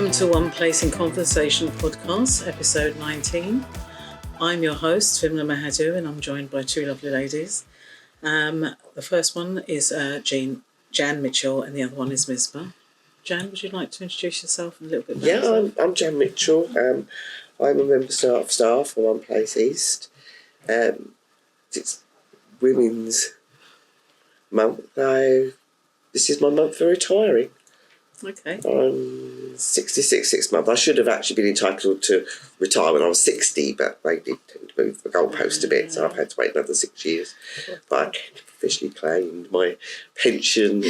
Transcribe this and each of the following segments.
Welcome to One Place in Conversation podcast, episode 19. I'm your host, Vimla Mahadoo, and I'm joined by two lovely ladies. The first one is Jan Mitchell, and the other one is Misbah. Jan, would you like to introduce yourself and a little bit about yourself? I'm Jan Mitchell. I'm a member staff for One Place East. It's Women's Month, so this is my month for retiring. Okay. I'm 66 this month. I should have actually been entitled to retire when I was 60, but they did tend to move the goalpost a bit, so I've had to wait another 6 years. But I officially claimed my pension.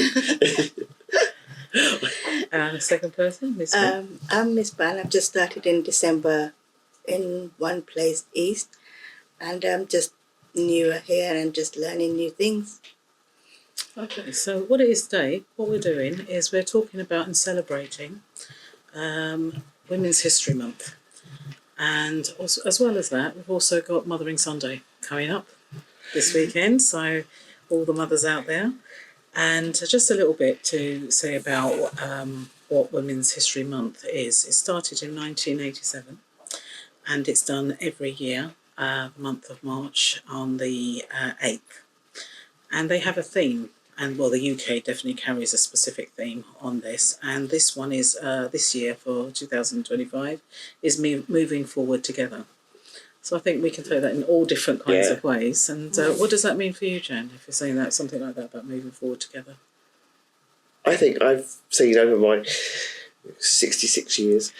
And the second person, Misbah. I'm Misbah. I've just started in December in One Place East, and I'm just new here and just learning new things. Okay, so what it is today, what we're doing is we're talking about and celebrating Women's History Month. And also, as well as that, we've also got Mothering Sunday coming up this weekend, so all the mothers out there. And just a little bit to say about what Women's History Month is. It started in 1987 and it's done every year, the month of March on the 8th. And they have a theme, and well, the UK definitely carries a specific theme on this. And this one is, this year for 2025, is moving forward together. So I think we can take that in all different kinds of ways. And what does that mean for you, Jan, if you're saying that, something like that about moving forward together? I think I've seen over my 66 years,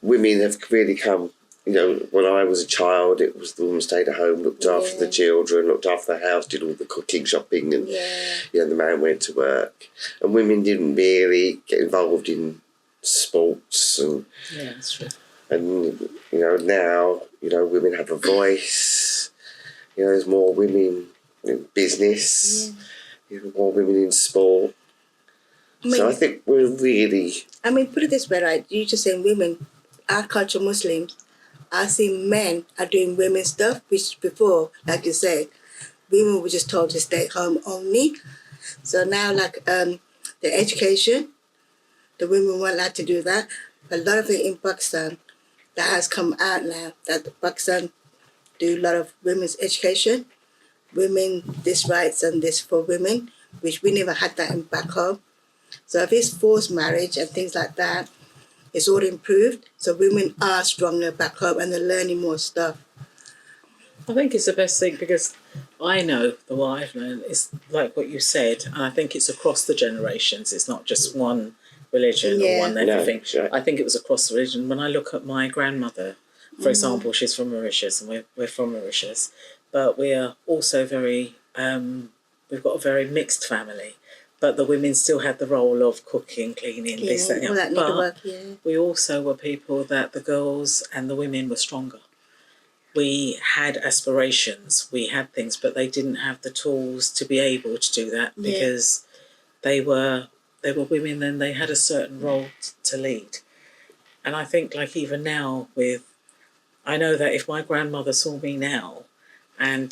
women have really come. You know, when I was a child, it was the woman stayed at home, looked after the children, looked after the house, did all the cooking, shopping, and the man went to work. And women didn't really get involved in sports. And Yeah, that's true. And now women have a voice. There's more women in business, more women in sport. So I think we're really. Put it this way, right? You just saying women, our culture, Muslims. I see men are doing women's stuff, which before, like you said, women were just told to stay home only. So now, like the education, the women weren't allowed to do that. A lot of it in Pakistan, that has come out now, that Pakistan do a lot of women's education, women, this rights and this for women, which we never had that in back home. So if it's forced marriage and things like that, it's all improved. So women are stronger back home and they're learning more stuff. I think it's the best thing because I know what I've known is like what you said, and I think it's across the generations. It's not just one religion or one everything. Sure. I think it was across the religion. When I look at my grandmother, for example, she's from Mauritius and we're from Mauritius, but we are also very, we've got a very mixed family. But the women still had the role of cooking, cleaning, this, that, and the other. But we also were people that the girls and the women were stronger. We had aspirations, we had things, but they didn't have the tools to be able to do that because they were women and they had a certain role to lead. And I think like even now I know that if my grandmother saw me now and,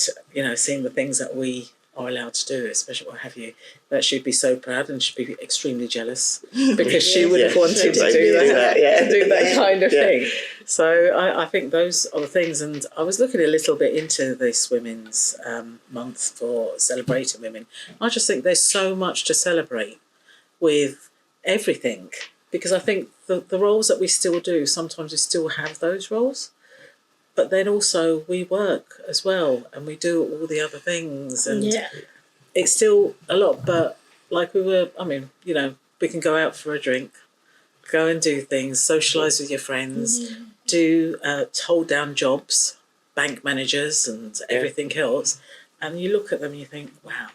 seeing the things that we are allowed to do, especially what have you, that she'd be so proud and she'd be extremely jealous because she would have wanted to do that kind of thing. So I think those are the things, and I was looking a little bit into this Women's Month for celebrating women. I just think there's so much to celebrate with everything because I think the roles that we still do, sometimes we still have those roles. But then also we work as well and we do all the other things and it's still a lot. But like we can go out for a drink, go and do things, socialise with your friends, do hold down jobs, bank managers and everything else. And you look at them and you think, wow.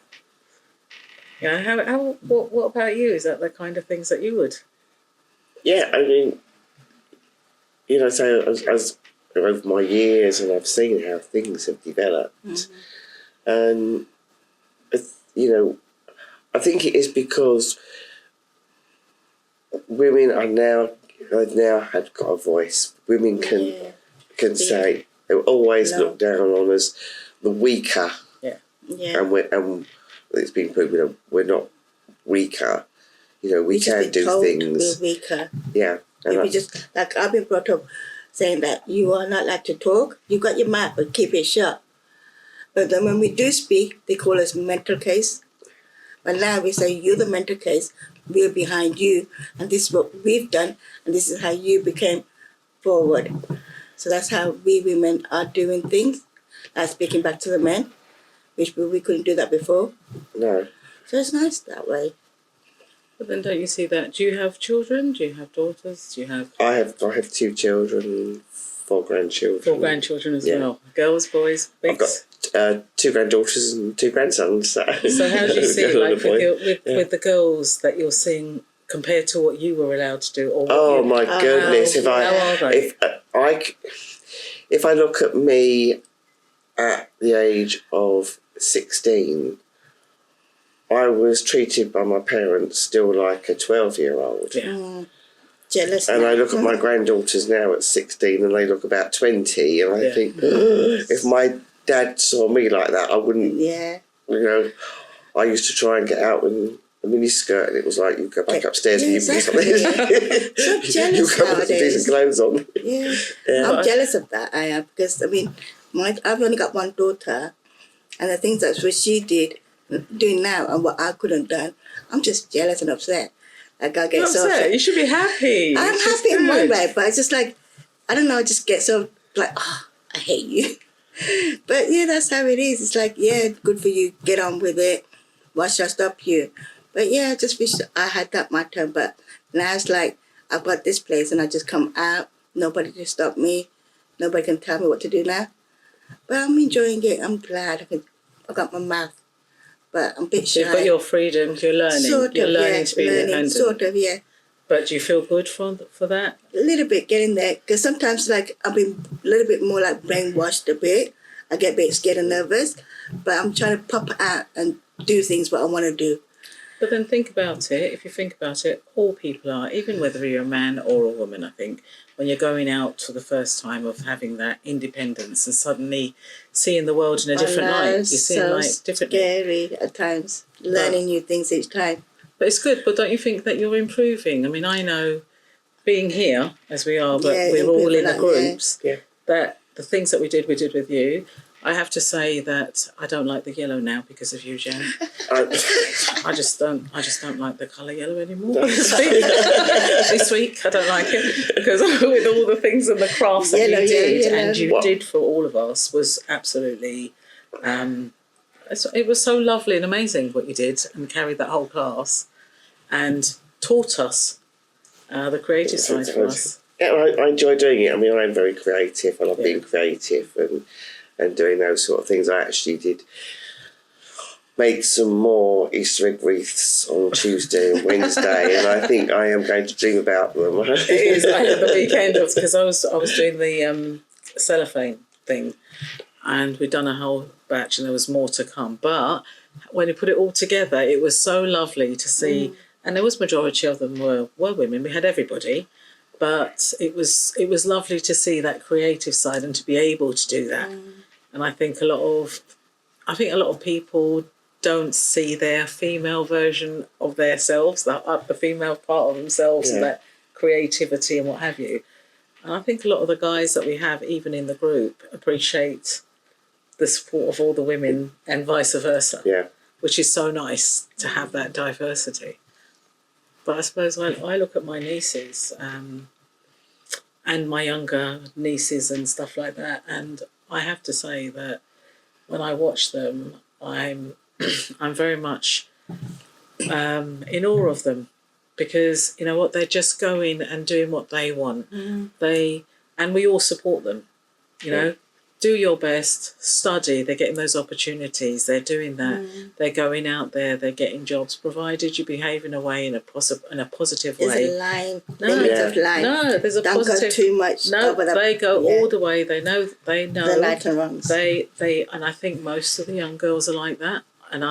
What about you? Is that the kind of things that you would? Yeah, so as over my years, and I've seen how things have developed, and I think it is because women are they've now got a voice. Women can say they were always looked down on as the weaker, and it's been proven we're not weaker. you know, we just can been do told things. we're weaker. Yeah. And If we just, like, I've been brought up saying that you are not allowed to talk. You got your mouth, but keep it shut. But then when we do speak, they call us mental case. But now we say, you're the mental case, we're behind you, and this is what we've done, and this is how you became forward. So that's how we women are doing things. Like speaking back to the men, which we couldn't do that before. no. So it's nice that way. But then don't you see that? Do you have children? Do you have daughters? Do you have I have 2 children, 4 grandchildren. 4 grandchildren as Yeah. well? Girls, boys, I've bigs? got 2 granddaughters and 2 grandsons. So So how do you see it, like with Yeah. with the girls that you're seeing compared to what you were allowed to do? Or what Oh you, my goodness! how are they? If I look at me at the age of 16, I was treated by my parents still like a 12-year-old. Yeah. Jealous. And now. I look at my granddaughters now at 16 and they look about 20, and I Yeah. think, if my dad saw me like that, I wouldn't, Yeah. you know, I used to try and get out in a miniskirt, and it was like, you go back upstairs and you put exactly. something. So You jealous come with some nowadays. decent clothes on. Yeah. Yeah. I'm jealous of that, I am, because, I mean, I've only got one daughter, and the things that what she doing now and what I couldn't done, I'm just jealous and upset. Like I get You're so upset. upset. You should be happy. I'm It's just happy in one good. way, but it's just like, I don't know, I just get so like, oh, I hate you. But yeah, that's how it is. It's like, yeah, good for you, get on with it. Why should I stop you? But yeah, I just wish I had that my turn. But now it's like, I've got this place and I just come out, nobody can stop me, nobody can tell me what to do now. But I'm enjoying it. I'm glad I got my mouth. But I'm a bit shy. You've got your freedom. You're learning. Sort You're of, learning yeah, to be independent. sort of, yeah. But do you feel good for that? A little bit getting there, because sometimes like I've been a little bit more like brainwashed a bit. I get a bit scared and nervous, but I'm trying to pop out and do things what I want to do. But then think about it. If you think about it, all people are, even whether you're a man or a woman, I think, when you're going out for the first time of having that independence and suddenly seeing the world in a different light. You're seeing so life differently. scary at times, learning new things each time. But it's good. But don't you think that you're improving? I mean, I know being here, as we are, but Yeah, we're all in the improving, groups, Yeah. that the things that we did with you. I have to say that I don't like the yellow now because of you, Jen. I just don't like the colour yellow anymore. This week I don't like it because with all the things and the crafts that you did and you did for all of us was absolutely. It was so lovely and amazing what you did and carried that whole class and taught us the creative side for us. Yeah, I enjoy doing it. I mean, I'm very creative. I love being creative and doing those sort of things. I actually did make some more Easter egg wreaths on Tuesday and Wednesday, and I think I am going to dream about them. It is. I had the weekend because I was doing the cellophane thing, and we'd done a whole batch, and there was more to come. But when you put it all together, it was so lovely to see, and there was majority of them were women. We had everybody. But it was lovely to see that creative side and to be able to do that. And I think a lot of people don't see their female version of themselves, the female part of themselves, and that creativity and what have you. And I think a lot of the guys that we have, even in the group, appreciate the support of all the women and vice versa. Yeah. Which is so nice to have that diversity. But I suppose I look at my nieces and my younger nieces and stuff like that, and I have to say that when I watch them, I'm very much in awe of them because you know what, they're just going and doing what they want. And we all support them. You know, do your best, study. They're getting those opportunities. They're doing that. They're going out there. They're getting jobs, provided you behave in a way in a positive way. There's a line. No, there's a Don't positive. go too much. No, they go all the way. They know. The right and wrongs. They and I think most of the young girls are like that. And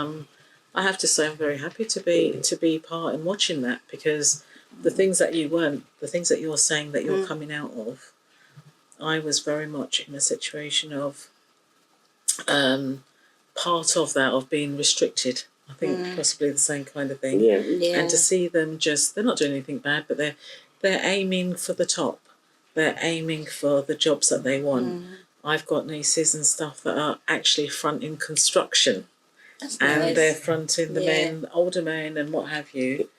I have to say I'm very happy to be part in watching that because the things that you're saying that you're coming out of. I was very much in a situation of part of that, of being restricted I think possibly the same kind of thing. Yeah. And to see them they're not doing anything bad, but they're aiming for the top. They're aiming for the jobs that they want. I've got nieces and stuff that are actually fronting construction. That's and nice. they're fronting the men, older men and what have you.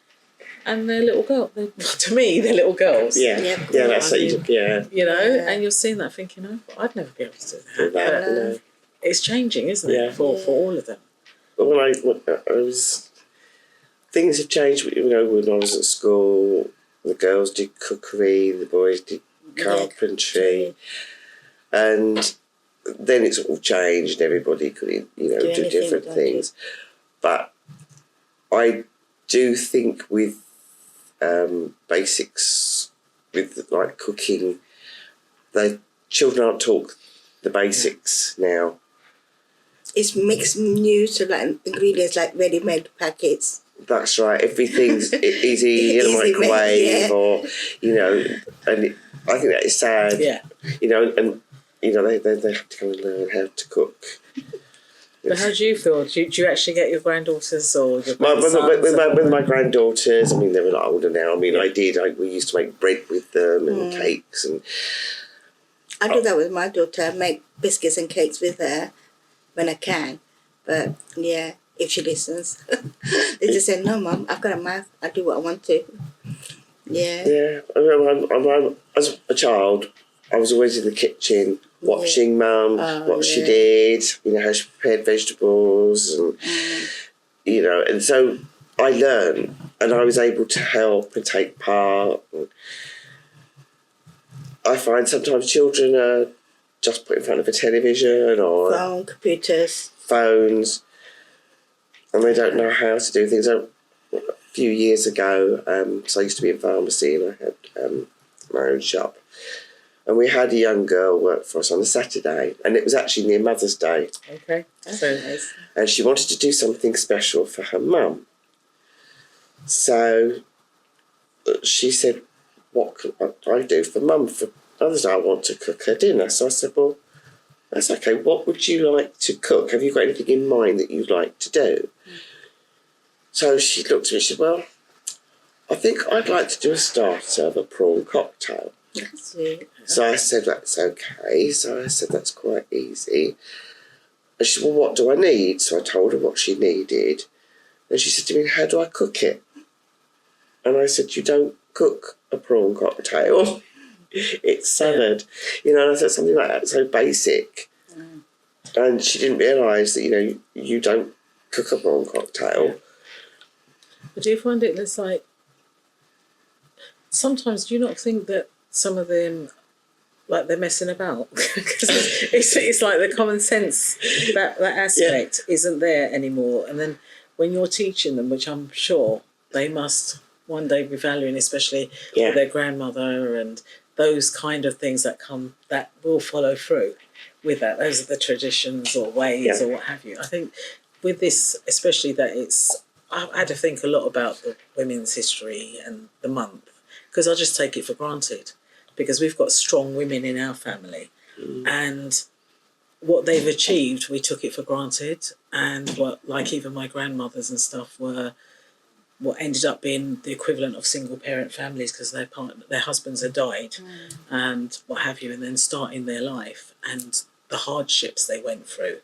And they're little girls. To me, they're little girls. Yeah, that's it. Yeah. You know, and you're seeing that thinking, oh, I'd never be able to do that. No. It's changing, isn't it, for all of them? But when I was, things have changed. You know, when I was at school, the girls did cookery, the boys did carpentry, and then it's all changed. Everybody could, do different things. But I do think with basics, with like cooking, the children aren't taught the basics now. It's mixed new, so like ingredients like ready-made packets. That's right. Everything's easy in a microwave, or and I think that is sad. Yeah. And they have to go and learn how to cook. But how do you feel? Do you actually get your granddaughters or your grandsons? With my granddaughters, I mean, they're a lot older now. I mean, we used to make bread with them and cakes. And I do that with my daughter. I make biscuits and cakes with her when I can. But, yeah, if she listens. They just say, no, Mum, I've got a mouth. I do what I want to. Yeah. Yeah. As a child, I was always in the kitchen watching Mum, what she did, how she prepared vegetables, and and so I learned, and I was able to help and take part. And I find sometimes children are just put in front of a television or phones, and they don't know how to do things. A few years ago, so I used to be in pharmacy, and I had my own shop. And we had a young girl work for us on a Saturday, and it was actually near Mother's Day. Okay, so nice. And she wanted to do something special for her mum. So she said, what can I do for Mum for Mother's Day? I want to cook her dinner. So I said, well, that's okay. What would you like to cook? Have you got anything in mind that you'd like to do? So she looked at me and said, well, I think I'd like to do a starter of a prawn cocktail. That's sweet. So I said, that's okay. So I said, that's quite easy. And she said, well, what do I need? So I told her what she needed. And she said to me, how do I cook it? And I said, you don't cook a prawn cocktail. It's salad. And I said something like that, so basic. And she didn't realise that, you don't cook a prawn cocktail. But do you find it's like, sometimes do you not think that some of them, like, they're messing about? Because it's like the common sense, that aspect isn't there anymore. And then when you're teaching them, which I'm sure they must one day be valuing, especially with their grandmother and those kind of things that will follow through with that. Those are the traditions or ways or what have you. I think with this, especially I've had to think a lot about the women's history and the month, because I just take it for granted, because we've got strong women in our family, and what they've achieved, we took it for granted, and like even my grandmothers and stuff were what ended up being the equivalent of single parent families, because their husbands had died and what have you, and then starting their life and the hardships they went through.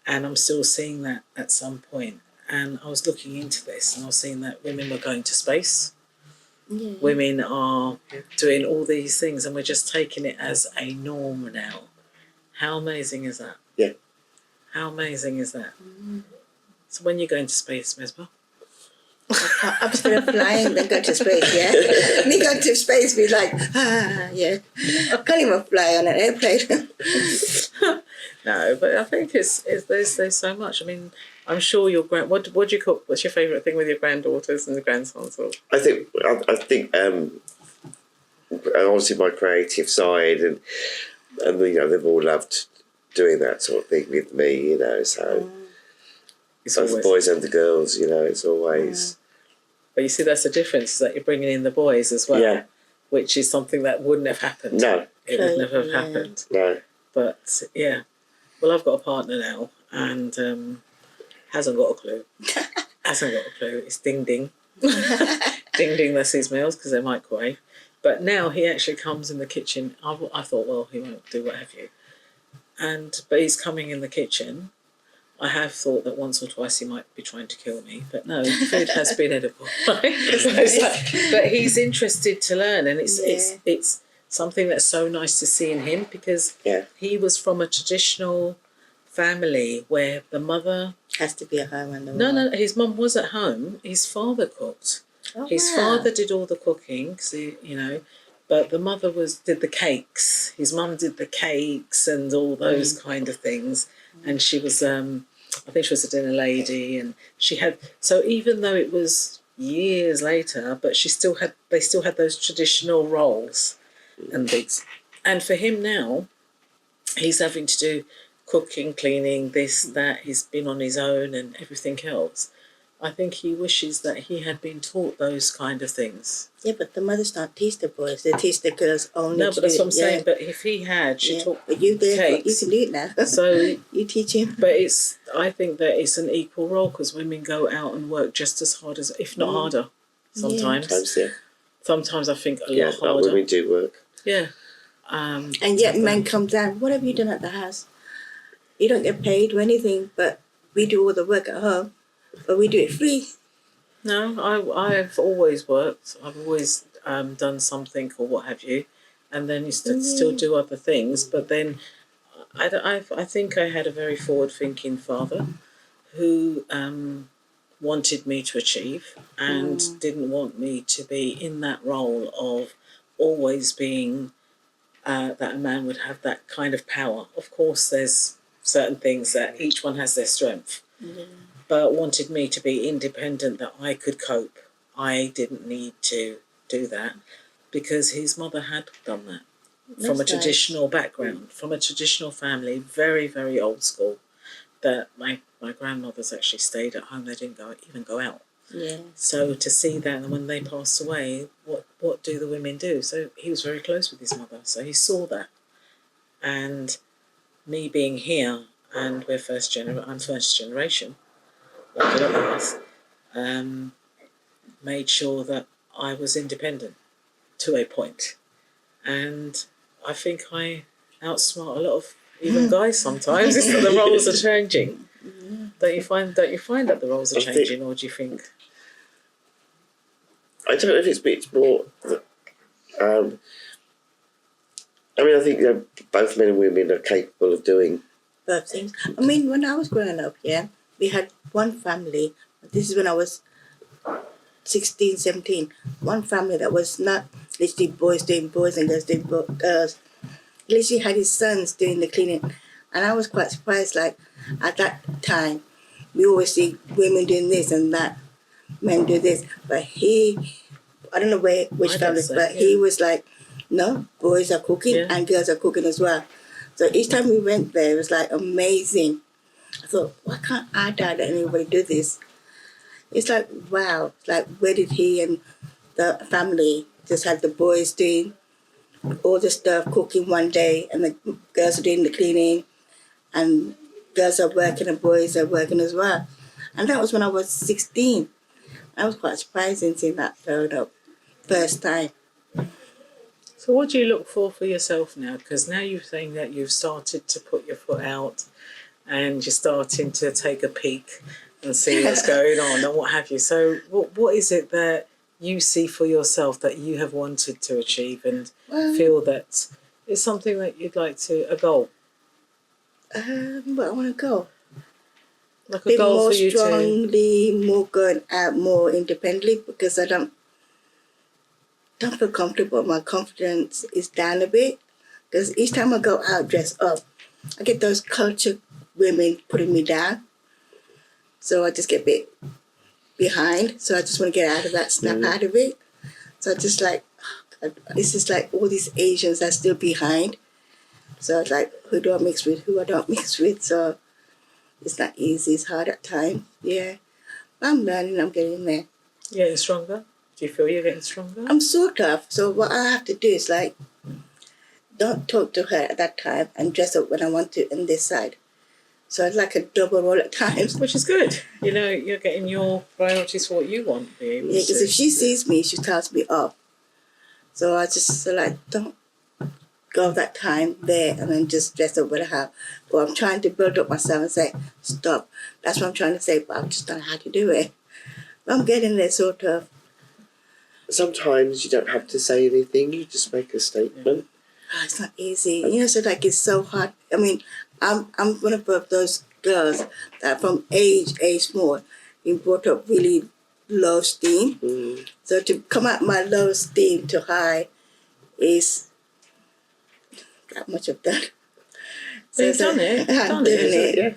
And I'm still seeing that at some point. And I was looking into this and I was seeing that women were going to space. Yeah. Women are doing all these things, and we're just taking it as a norm now. How amazing is that? Yeah. How amazing is that? So when you go into space, Misbah? I'm still flying, then go to space, Me go to space be like, I can't even fly on an airplane. No, but I think there's so much. I mean, I'm sure your what do you cook? What's your favourite thing with your granddaughters and the grandsons? I think obviously my creative side, and they've all loved doing that sort of thing with me. So it's both the boys and the girls. It's always. But you see, that's the difference, is that you're bringing in the boys as well, which is something that wouldn't have happened. No, it would never have happened. No, but well, I've got a partner now, and hasn't got a clue. hasn't got a clue. It's ding ding. Ding ding, that's his meals because they're microwave. But now he actually comes in the kitchen. I thought, well, he won't do what have you. But he's coming in the kitchen. I have thought that once or twice he might be trying to kill me, but no, food has been edible. Right? But he's interested to learn, and it's something that's so nice to see in him because he was from a traditional family where the mother has to be at home and no, his mum was at home. His father cooked. His father did all the cooking, but the mother did the cakes. His mum did the cakes and all those kind of things, and she was I think she was a dinner lady, and she had. So even though it was years later, but they still had those traditional roles and things. And for him now, he's having to do cooking, cleaning, this, that. He's been on his own and everything else. I think he wishes that he had been taught those kind of things. Yeah, but the mothers don't teach the boys; they teach the girls only. No, but that's what I'm saying. But if he had, she taught but you cakes. You can do it now. So you teach him. But I think that it's an equal role because women go out and work just as hard as, if not harder, sometimes. Sometimes I think a lot harder. Women do work. Yeah. And yet men come down. What have you done at the house? You don't get paid or anything, but we do all the work at home. But we do it free. No, I've always worked. I've always done something or what have you, and then you still do other things. But then I think I had a very forward-thinking father who wanted me to achieve and didn't want me to be in that role of always being that a man would have that kind of power. Of course, there's certain things that each one has their strength. But wanted me to be independent, that I could cope. I didn't need to do that because his mother had done that. From a traditional background, from a traditional family, very, very old school, that my grandmothers actually stayed at home. They didn't even go out. Yeah. So to see that, and when they passed away, what do the women do? So he was very close with his mother. So he saw that. And me being here, and I'm first generation, like a lot of us, made sure that I was independent to a point. And I think I outsmart a lot of even guys sometimes. It's that the roles are changing. Don't you find that the roles are changing, or do you think? I don't know if it's more. I think both men and women are capable of doing both things. I mean, when I was growing up, we had one family. This is when I was 16, 17. One family that was not literally boys doing boys and girls doing girls. He literally had his sons doing the cleaning. And I was quite surprised, like, at that time, we always see women doing this and that, men do this. But I don't know which family, but he was like, no, boys are cooking and girls are cooking as well. So each time we went there, it was like amazing. I thought, why can't our dad and everybody do this? It's like, wow, like where did he and the family just had the boys doing all the stuff, cooking one day, and the girls are doing the cleaning, and girls are working and boys are working as well. And that was when I was 16. I was quite surprised in seeing that growing up, first time. So what do you look for yourself now? Because now you're saying that you've started to put your foot out and you're starting to take a peek and see what's going on and what have you. So what is it that you see for yourself that you have wanted to achieve and feel that it's something that you'd like to, a goal? Where I want to go? Like a goal for you more strongly, more going out, more independently, because I don't feel comfortable. My confidence is down a bit. Because each time I go out dressed up, I get those cultured women putting me down. So I just get a bit behind. So I just want to get out of that, snap out of it. So I just like, it's just like all these Asians are still behind. So it's like, who do I mix with, who I don't mix with. So it's not easy, it's hard at times. Yeah. I'm learning, I'm getting there. You're getting stronger? Do you feel you're getting stronger? I'm sort of. So what I have to do is like, don't talk to her at that time and dress up when I want to on this side. So it's like a double role at times. Which is good. You know, you're getting your priorities for what you want to be able Yeah, because to. if she sees me, she tells me off. So I just don't go that time there and then just dress up what I have. Or I'm trying to build up myself and say, stop. That's what I'm trying to say, but I just don't know how to do it. I'm getting there, sort of. Sometimes you don't have to say anything, you just make a statement. Oh, it's not easy. You know, so like it's so hard. I mean, I'm one of those girls that from age small, been brought up really low steam. Mm. So to come out my low steam to high is that much of that. So you've done it. I'm doing it. Yeah.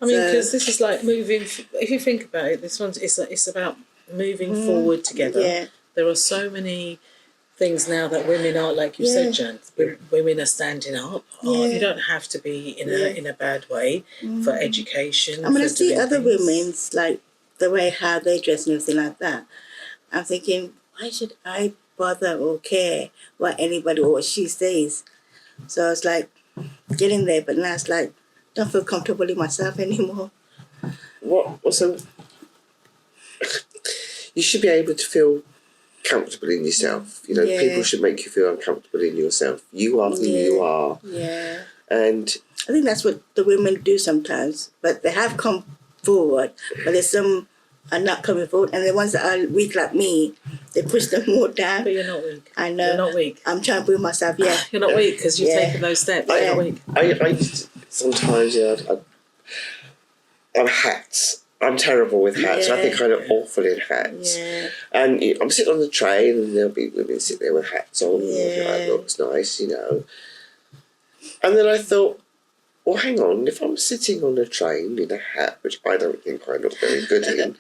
I mean, because this is like moving. If you think about it, this one's it's about moving forward together. Yeah. There are so many things now that women are, like you said, Jan. Women are standing up. Yeah. You don't have to be in a bad way for education. I mean, I for see doing other things. women's, like the way how they dress and everything like that. I'm thinking, why should I bother or care what anybody or what she says? So it's like getting there, but now it's like, don't feel comfortable in myself anymore. So you should be able to feel comfortable in yourself. You know, people should make you feel uncomfortable in yourself. You are who you are. Yeah. And I think that's what the women do sometimes, but they have come forward, but there's some are not coming forward, and the ones that are weak like me, they push them more down. But you're not weak. I know. You're not weak. I'm trying to prove myself, You're not weak because you've taken those steps. You're not weak. I sometimes, I'm hats. I'm terrible with hats. I think I'm awful in hats. Yeah. And I'm sitting on the train and there'll be women sitting there with hats on. And that looks nice, you know. And then I thought, well, hang on. If I'm sitting on a train in a hat, which I don't think I look very good in,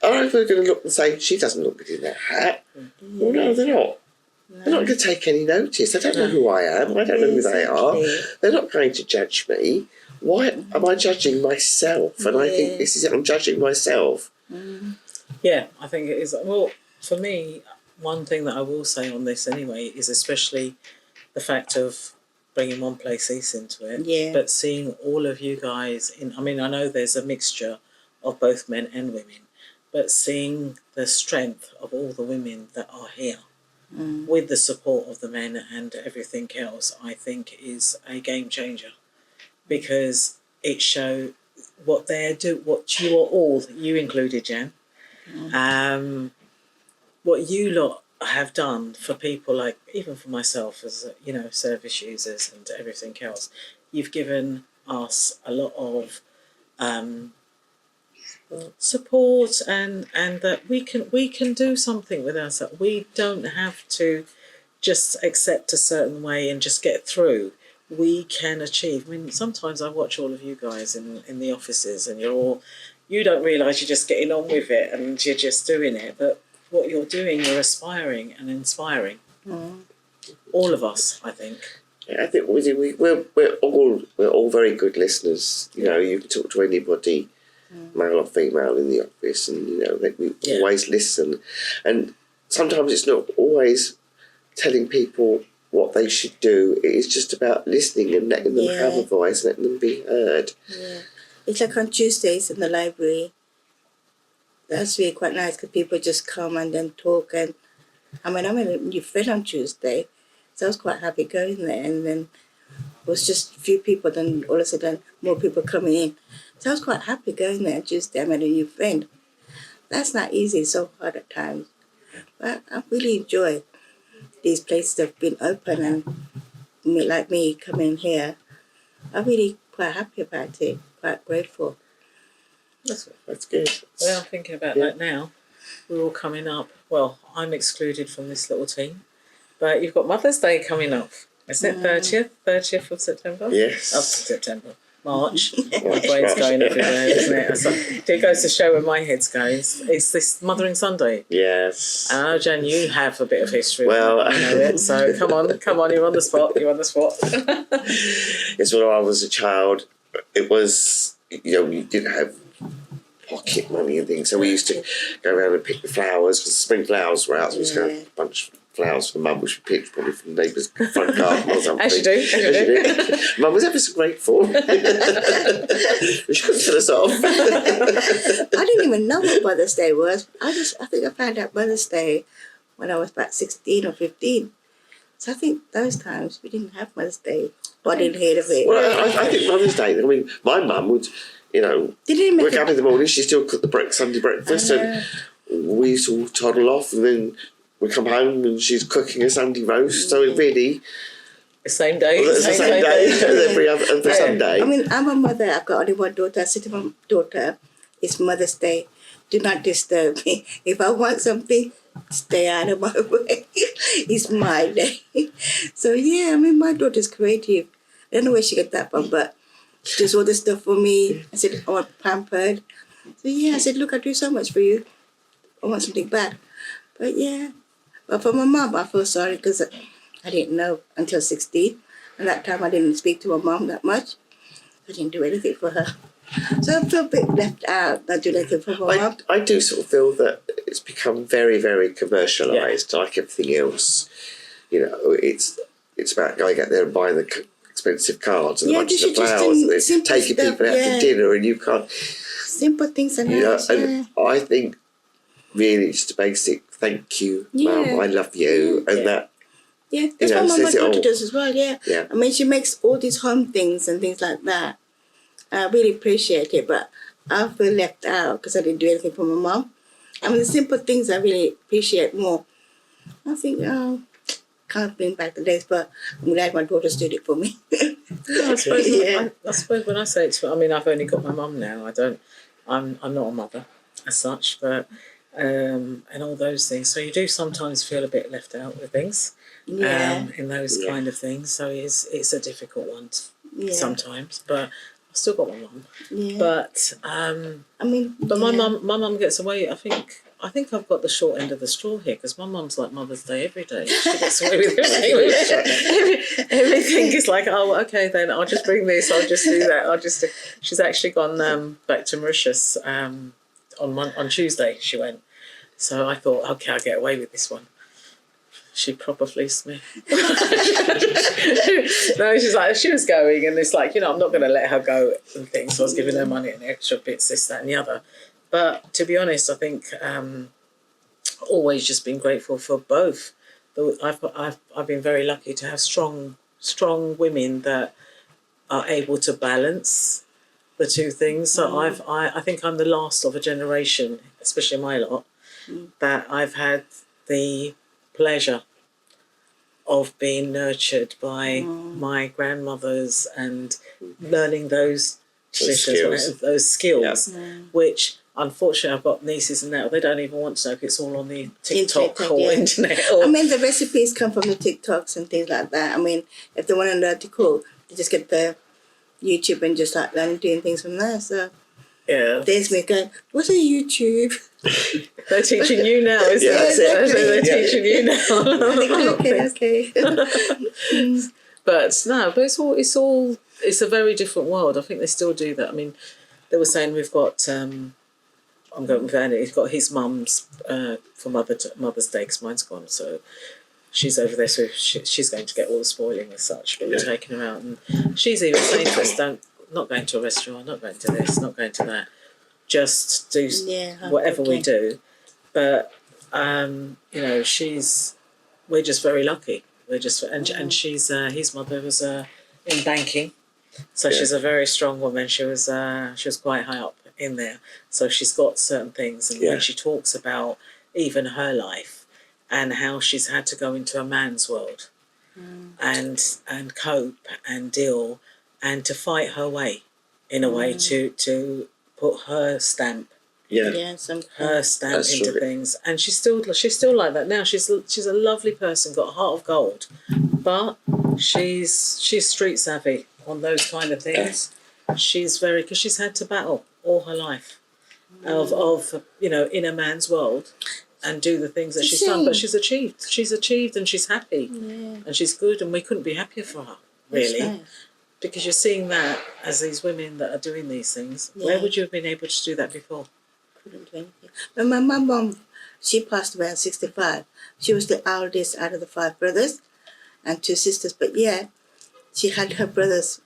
are I going to look and say, she doesn't look good in that hat? Well, no, they're not. They're not going to take any notice. They don't know who I am. I don't know who they are. They're not going to judge me. Why am I judging myself? And I think this is it. I'm judging myself. Yeah, I think it is. Well, for me, one thing that I will say on this anyway is especially the fact of bringing One Place East into it, but seeing all of you guys in. I mean, I know there's a mixture of both men and women, but seeing the strength of all the women that are here with the support of the men and everything else, I think is a game changer, because it shows what they're what you are all, you included, Jan, what you lot have done for people, like even for myself as service users and everything else. You've given us a lot of support and that we can do something with ourselves. We don't have to just accept a certain way and just get through. We can achieve. I mean, sometimes I watch all of you guys in the offices and you don't realise you're just getting on with it and you're just doing it, but what you're doing, you're aspiring and inspiring. All of us, I think. Yeah, I think we're all very good listeners. You know, you can talk to anybody, male or female, in the office, and we always listen. And sometimes it's not always telling people what they should do. It is just about listening and letting them have a voice, letting them be heard. Yeah. It's like on Tuesdays in the library. That's really quite nice because people just come and then talk. And I mean, I'm a new friend on Tuesday, so I was quite happy going there. And then it was just a few people, then all of a sudden more people coming in. So I was quite happy going there on Tuesday. I met a new friend. That's not easy, it's so hard at times. But I really enjoy these places that have been open, and like me coming here, I'm really quite happy about it, quite grateful. That's good. Well, I'm thinking about that now. We're all coming up. Well, I'm excluded from this little team, but you've got Mother's Day coming up. Isn't it 30th of September? Yes. Of September. March. My brain's going everywhere, isn't it? So, it goes to show where my head's going. It's this Mothering Sunday. Yes. I know, Jan, you have a bit of history. Well, you know it. So come on, you're on the spot. It's when I was a child. It was, we didn't have pocket money and things, so we used to go around and pick the flowers because spring flowers were out. So we used to go and bunch flowers for Mum, which we picked probably from the neighbour's front garden or something. As you do. Mum was ever so grateful. She couldn't tell us off. I didn't even know what Mother's Day was. I think I found out Mother's Day when I was about 16 or 15. So I think those times we didn't have Mother's Day. Or I didn't hear of it. Well, I think Mother's Day, I mean, my mum would, wake up in the morning, she still cooked the Sunday breakfast, and we used to all toddle off, and then we come home and she's cooking a Sunday roast, so it really... The same day. It's the same day as every Sunday. I mean, I'm a mother. I've got only one daughter. I said to my daughter, it's Mother's Day. Do not disturb me. If I want something, stay out of my way. It's my day. So, yeah, I mean, my daughter's creative. I don't know where she got that from, but she does all this stuff for me. I said, I want pampered. So, yeah, I said, look, I do so much for you. I want something back. But, yeah. But for my mum, I feel sorry because I didn't know until 16. And that time I didn't speak to my mum that much. I didn't do anything for her. So I feel a bit left out, not doing anything for my mum. I do sort of feel that it's become very, very commercialised, like everything else. It's about going out there and buying the expensive cards and the bunches of flowers and taking people out to dinner, and you can't... Simple things and and I think really just a basic thank you, Mum, I love you, and that... Yeah, that's what my daughter does as well, yeah. I mean, she makes all these home things and things like that. I really appreciate it, but I feel left out because I didn't do anything for my mum. I mean, the simple things I really appreciate more. I think, can't bring back the days, but I'm glad my daughter's did it for me. I suppose when I say it to, I mean, I've only got my mum now. I'm not a mother as such, but and all those things. So you do sometimes feel a bit left out with things. In those kind of things. So it's a difficult one sometimes, but I've still got my mum. Yeah. But my mum gets away. I think I've got the short end of the straw here because my mum's like Mother's Day every day. She gets away with everything. Everything is like, oh, okay, then I'll just bring this. I'll just do that. She's actually gone back to Mauritius on Tuesday. She went. So I thought, okay, I'll get away with this one. She proper fleeced me. No, she's like, she was going and it's like, I'm not going to let her go and things. So I was giving her money and extra bits, this, that and the other. But to be honest, I think always just been grateful for both. I've been very lucky to have strong women that are able to balance the two things. So I think I'm the last of a generation, especially my lot, that I've had the pleasure of being nurtured by my grandmothers and learning those skills, which unfortunately I've got nieces and that they don't even want to know if it's all on the TikTok or internet. I mean, the recipes come from the TikToks and things like that. I mean, if they want to learn to cook, they just get the YouTube and just like learn doing things from there. So there's me going, what's a YouTube? They're teaching you now, isn't it? They're teaching you now. Okay. But it's a very different world. I think they still do that. I mean, they were saying we've got I'm going with Andy. He's got his mum's for Mother's Day because mine's gone, so she's over there. So she's going to get all the spoiling as such. But we're taking her out, and she's even saying to us, not going to a restaurant, not going to this, not going to that. Just do whatever we do, but we're just very lucky. We're just and she's his mother was in banking, so she's a very strong woman. She was quite high up in there, so she's got certain things. And when she talks about even her life and how she's had to go into a man's world and cope and deal and to fight her way in a way to put her stamp into things, and she's still like that now. She's a lovely person, got a heart of gold, but she's street savvy on those kind of things. She's because she's had to battle all her life of in a man's world and do the things that she's done, but she's achieved and she's happy and she's good, and we couldn't be happier for her really. Because you're seeing that as these women that are doing these things. Where would you have been able to do that before? Couldn't do anything. But my mum she passed away at 65. She was the eldest out of the 5 brothers and 2 sisters. But yeah, she had her brothers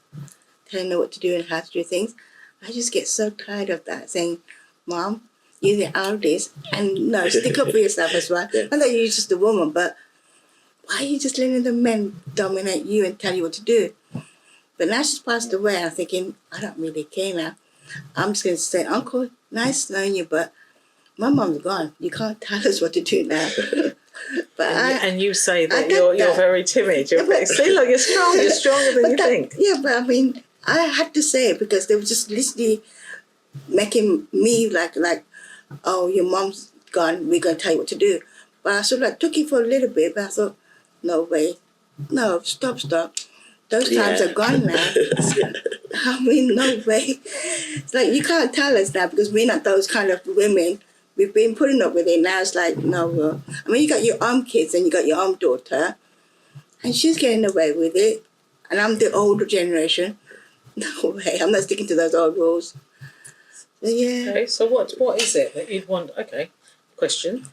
telling her what to do and how to do things. I just get so tired of that, saying, Mom, you're the eldest, and no, stick up for yourself as well. Yeah. Not that you're just a woman, but why are you just letting the men dominate you and tell you what to do? But now she's passed away, I'm thinking, I don't really care now. I'm just going to say, Uncle, nice knowing you, but my mom's gone. You can't tell us what to do now. But And you say that get you're that. very timid. You're Yeah, but- see, look, you're strong. You're stronger than you think. Yeah, but I mean, I had to say it because they were just literally making me like, oh, your mom's gone, we're going to tell you what to do. But I sort of like took it for a little bit, but I thought, no way. No, stop. Those times are gone now. I mean, no way. It's like, you can't tell us now because we're not those kind of women. We've been putting up with it. Now it's like, no. I mean, you got your own kids and you got your own daughter, and she's getting away with it. And I'm the older generation. No way. I'm not sticking to those old rules. So, yeah. Okay, so what is it that you'd want? Okay, question.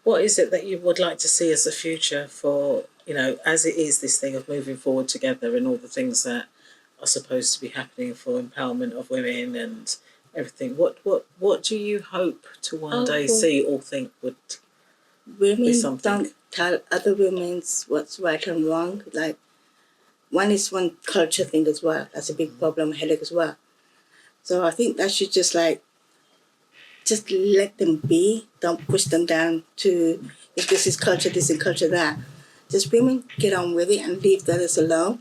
What is it that you would like to see as the future for, as it is this thing of moving forward together and all the things that are supposed to be happening for empowerment of women and everything? What do you hope to one day see or think would be Women something? don't tell other women what's right and wrong. Like, one culture thing as well. That's a big problem, headache as well. So I think that should just let them be. Don't push them down to, if this is culture, this is culture, that. Just women get on with it and leave the others alone.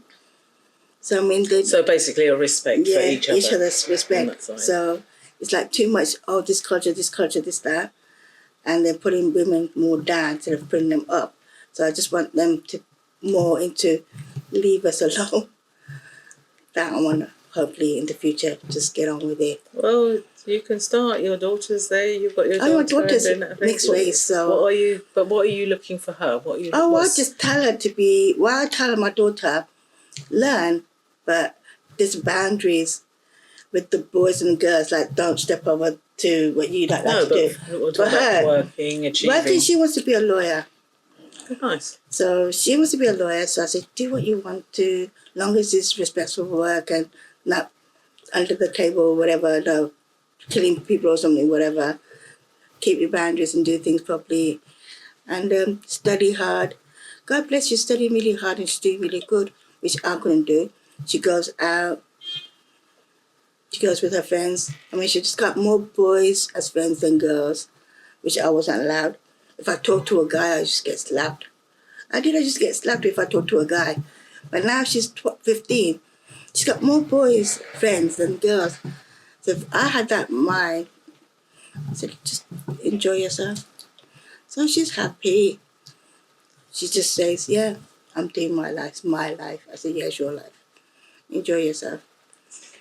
So I mean, So basically a respect for each other. each other's on respect. that side. So it's like too much, this culture, this, that. And they're putting women more down instead of putting them up. So I just want them to more into leave us alone. That I want to hopefully in the future just get on with it. Well, you can start. Your daughter's there. You've got your daughter. My daughter's and then, I think, mixed race, so. What are you looking for her? What are you? I just tell her to be. I tell my daughter, learn, but there's boundaries with the boys and girls. Like, don't step over to what you don't like to do. For her, working, achieving. She wants to be a lawyer. Oh, nice. So she wants to be a lawyer. So I said, do what you want to, long as it's respectful work and not under the table or whatever, no, killing people or something, whatever. Keep your boundaries and do things properly. And study hard. God bless you, study really hard and she's doing really good, which I couldn't do. She goes out. She goes with her friends. I mean, she just got more boys as friends than girls, which I wasn't allowed. If I talk to a guy, I just get slapped. I just get slapped if I talk to a guy. But now she's 15. She's got more boys friends than girls. So if I had that mind, I said, just enjoy yourself. So she's happy. She just says, yeah, I'm doing my life. It's my life. I said, yeah, it's your life. Enjoy yourself.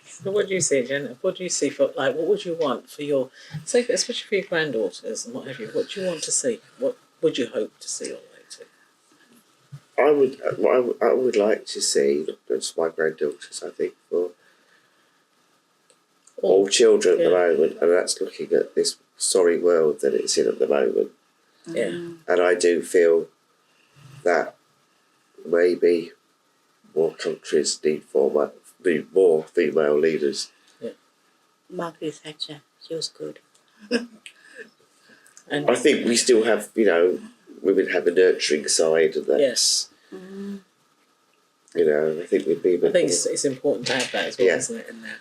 So what do you see, Jen? What do you see for, what would you want for your, say, especially for your granddaughters and what have you? What do you want to see? What would you hope to see all the way to? I would like to see, not just my granddaughters, I think, for all children at the moment, and that's looking at this sorry world that it's in at the moment. Yeah. And I do feel that maybe more countries need more female leaders. Yeah. Margaret Thatcher, she was good. And I think we still have, women have a nurturing side, and that's, yes. I think we'd be. I think it's important to have that as well, isn't it? In there.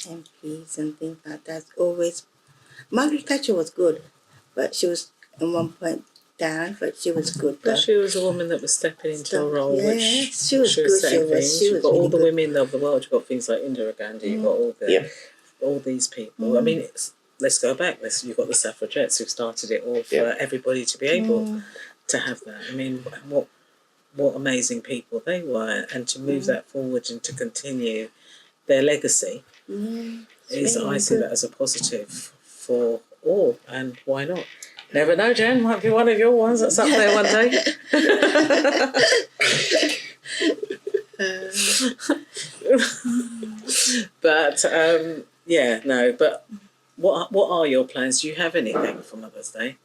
MPs and things like that. Always. Margaret Thatcher was good, but she was at one point down, but she was good. But she was a woman that was stepping into a role which she was good. setting things. You've got really all the good. women of the world. You've got things like Indira Gandhi. You've got all these people. I mean, let's go back. You've got the suffragettes who started it all for everybody to be able to have that. I mean, what amazing people they were, and to move that forward and to continue their legacy is, I see that as a positive for all, and why not? Never know, Jen, might be one of your ones that's up there one day. But but what are your plans? Do you have anything for Mother's Day?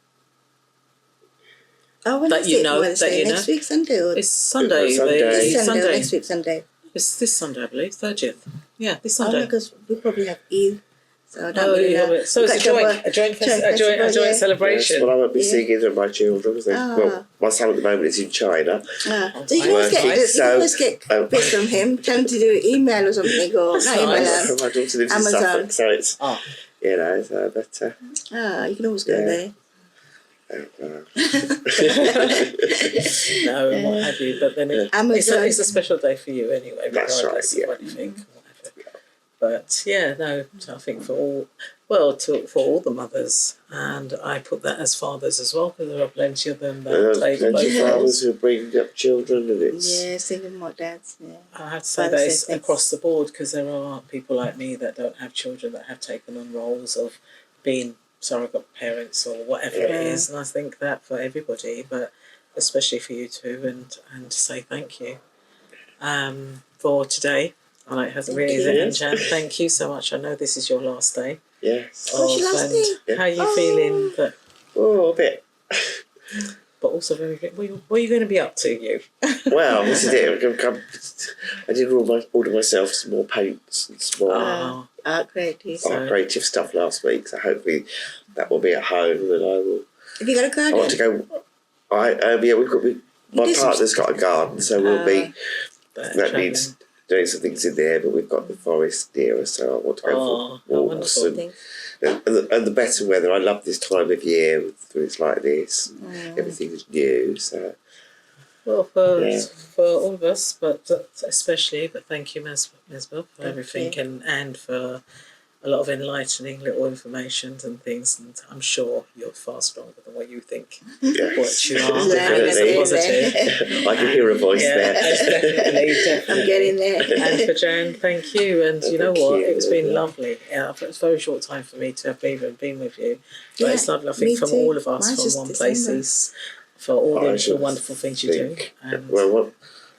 Oh, when that is you it? know, Wednesday? that you know. Next week Sunday? Or It's Sunday. It's Sunday. this Sunday, or Sunday. next week Sunday? It's this Sunday, I believe, 30th. Yeah, this Oh, Sunday. because we probably have Eid. So I don't Oh, really yeah, know. so it's a joint celebration. Yes, well, I won't be Yeah. seeing either of my children. Well, my son at the moment is in China. So you can always Working, get bits from him. Tell him to do email or something, or That's not email. nice. My daughter lives in Amazon. Suffolk, so it's so but You can always go there. No, and what have you, but then it's a special day for you anyway, That's regardless right, of what you think or whatever. But yeah, no, I think for all the mothers, and I put that as fathers as well, because there are plenty of them that play both plenty of roles. fathers who bring up children, and it's Single mom dads. Yeah. I have to say that it's across the board, because there are people like me that don't have children that have taken on roles of being surrogate parents or whatever it is, and I think that for everybody, but especially for you two, and to say thank you for today. I know it hasn't really, is it, Anjan? Thank you so much. I know this is your last day. Yes. Oh, your last day? How are you feeling? That, a bit. but also very good. What are you going to be up to, you? Well, this is it. I did order myself some more paints and some more creative stuff last week, so hopefully that will be at home, and I will. Have you got a garden? I want to go. My partner's got a garden, so we'll be. That needs doing some things in there, but we've got the forest near us, so I want to go for walks and the better weather. I love this time of year when it's like this. Everything is new, so. Well, for all of us, but especially, but thank you, Misbah, for everything, and for a lot of enlightening little information and things, and I'm sure you're far stronger than what you think. Yes. What you are, and it's positive. I can hear a voice there. Definitely. I'm getting there. And for Jan, thank you. And you know what? It's been lovely. It's a very short time for me to have been with you, but it's lovely. I think from all of us, from One Places, for all the wonderful things you do. And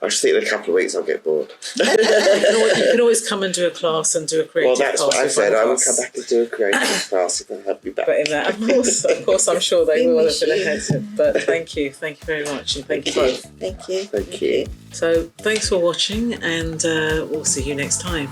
I just think in a couple of weeks I'll get bored. You can always come and do a class and do a creative class. Well, that's what I said. I will come back and do a creative class if I have you back. But in that, of course, I'm sure they will have been ahead. But thank you very much, and thank you both. Thank you. Thank you. So thanks for watching, and we'll see you next time.